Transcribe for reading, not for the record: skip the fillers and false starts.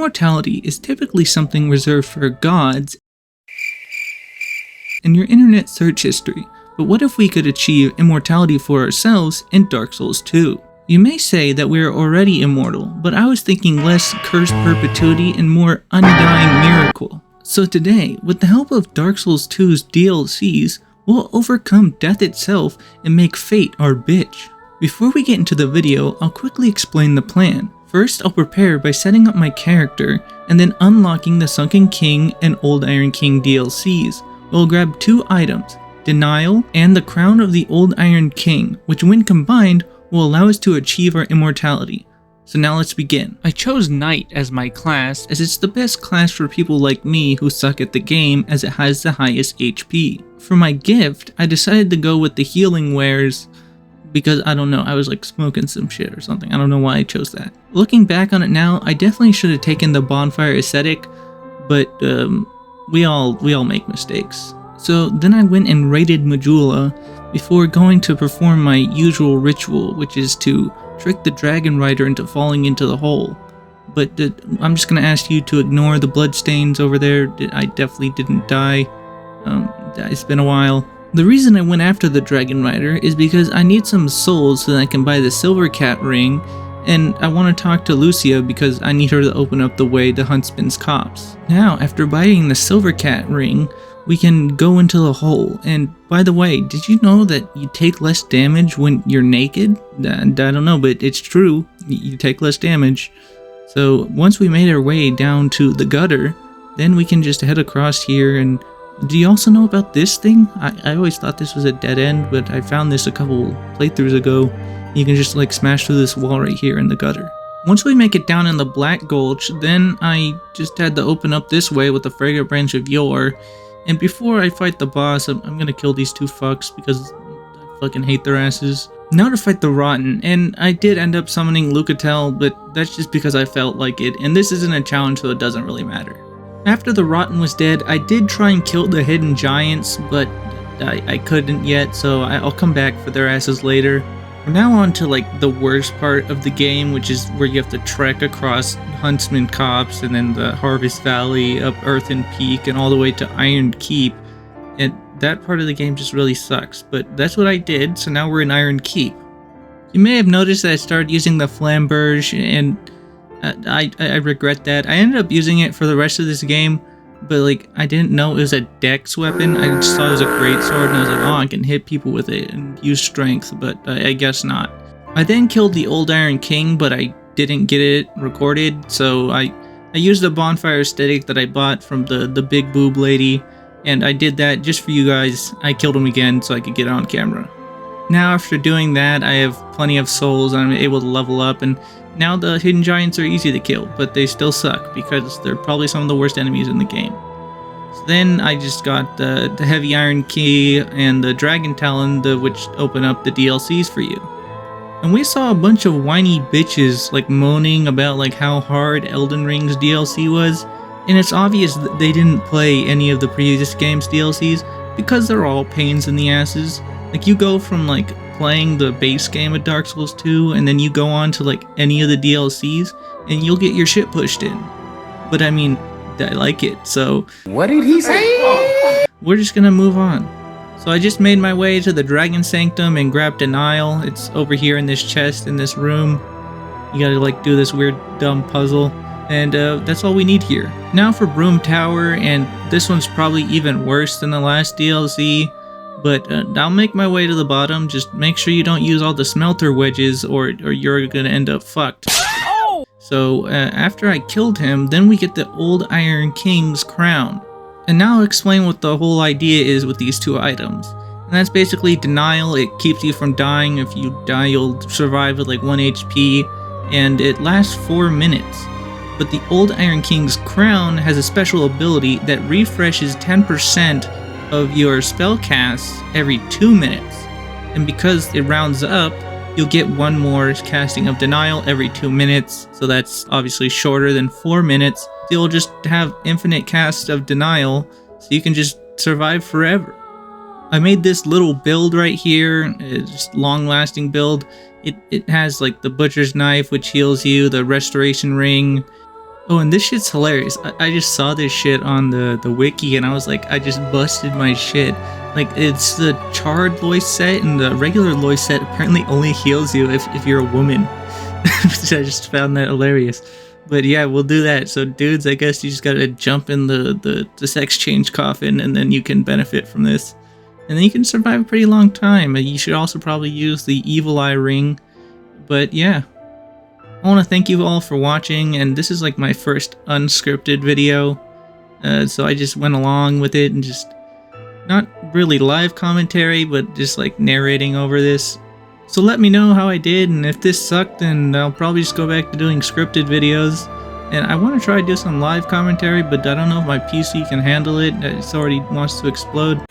Immortality is typically something reserved for gods in your internet search history, but what if we could achieve immortality for ourselves in Dark Souls 2? You may say that we are already immortal, but I was thinking less cursed perpetuity and more undying miracle. So today, with the help of Dark Souls 2's DLCs, we'll overcome death itself and make fate our bitch. Before we get into the video, I'll quickly explain the plan. First, I'll prepare by setting up my character, and then unlocking the Sunken King and Old Iron King DLCs. We'll grab two items, Denial and the Crown of the Old Iron King, which when combined will allow us to achieve our immortality. So now let's begin. I chose Knight as my class as it's the best class for people like me who suck at the game as it has the highest HP. For my gift, I decided to go with the healing wares because I don't know, I was like smoking some shit or something. I don't know why I chose that. Looking back on it now, I definitely should have taken the bonfire aesthetic, but we all make mistakes. So then I went and raided Majula before going to perform my usual ritual, which is to trick the Dragon Rider into falling into the hole. But I'm just gonna ask you to ignore the bloodstains over there. I definitely didn't die. It's been a while. The reason I went after the Dragon Rider is because I need some souls so that I can buy the Silver Cat ring, and I want to talk to Lucia because I need her to open up the way to Huntsman's copse. Now, after buying the Silver Cat ring, we can go into the hole. And by the way, did you know that you take less damage when you're naked? I don't know, but it's true. You take less damage. So once we made our way down to the gutter, then we can just head across here. And do you also know about this thing? I always thought this was a dead end, but I found this a couple playthroughs ago. You can just like smash through this wall right here in the gutter. Once we make it down in the Black Gulch, then I just had to open up this way with the Fragrant Branch of Yore. And before I fight the boss, I'm gonna kill these two fucks because I fucking hate their asses. Now to fight the Rotten, and I did end up summoning Lucatel, but that's just because I felt like it, and this isn't a challenge so it doesn't really matter. After the Rotten was dead, I did try and kill the Hidden Giants, but I couldn't yet, so I'll come back for their asses later. We're now on to like the worst part of the game, which is where you have to trek across Huntsman Copse and then the Harvest Valley, up Earthen Peak, and all the way to Iron Keep. And that part of the game just really sucks, but that's what I did, so now we're in Iron Keep. You may have noticed that I started using the Flamberge, and I regret that. I ended up using it for the rest of this game, but like I didn't know it was a dex weapon. I just thought it was a great sword, and I was like, oh, I can hit people with it and use strength, but I guess not. I then killed the Old Iron King, but I didn't get it recorded, so I used the bonfire aesthetic that I bought from the big boob lady, and I did that just for you guys. I killed him again so I could get it on camera. Now after doing that, I have plenty of souls and I'm able to level up, and now the Hidden Giants are easy to kill, but they still suck because they're probably some of the worst enemies in the game. So then I just got the Heavy Iron Key and the Dragon Talon, which open up the DLCs for you. And we saw a bunch of whiny bitches like moaning about like how hard Elden Ring's DLC was, and it's obvious that they didn't play any of the previous game's DLCs because they're all pains in the asses. Like you go from like playing the base game of Dark Souls 2 and then you go on to like any of the DLCs and you'll get your shit pushed in. But I mean, I like it, so... What did he say? We're just gonna move on. So I just made my way to the Dragon Sanctum and grabbed Denial. It's over here in this chest in this room. You gotta like do this weird dumb puzzle. And that's all we need here. Now for Broom Tower, and this one's probably even worse than the last DLC. But I'll make my way to the bottom. Just make sure you don't use all the smelter wedges or you're gonna end up fucked. Oh! So after I killed him, then we get the Old Iron King's crown. And now I'll explain what the whole idea is with these two items. And that's basically Denial. It keeps you from dying. If you die, you'll survive with like 1 HP. And it lasts 4 minutes. But the Old Iron King's crown has a special ability that refreshes 10% of your spell casts every 2 minutes, and because it rounds up, you'll get 1 more casting of Denial every 2 minutes, so that's obviously shorter than 4 minutes. You'll just have infinite casts of Denial, so you can just survive forever. I made this little build right here, it's long-lasting build. It has like the Butcher's Knife, which heals you, the Restoration Ring, Oh, and this shit's hilarious. I just saw this shit on the wiki, and I was like, I just busted my shit. Like, it's the charred Lois set, and the regular Lois set apparently only heals you if you're a woman. I just found that hilarious. But yeah, we'll do that. So dudes, I guess you just gotta jump in the sex change coffin, and then you can benefit from this. And then you can survive a pretty long time. You should also probably use the evil eye ring. But yeah. I want to thank you all for watching, and this is like my first unscripted video, so I just went along with it and just not really live commentary, but just like narrating over this. So let me know how I did, and if this sucked, then I'll probably just go back to doing scripted videos. And I want to try to do some live commentary, but I don't know if my PC can handle it. It already wants to explode.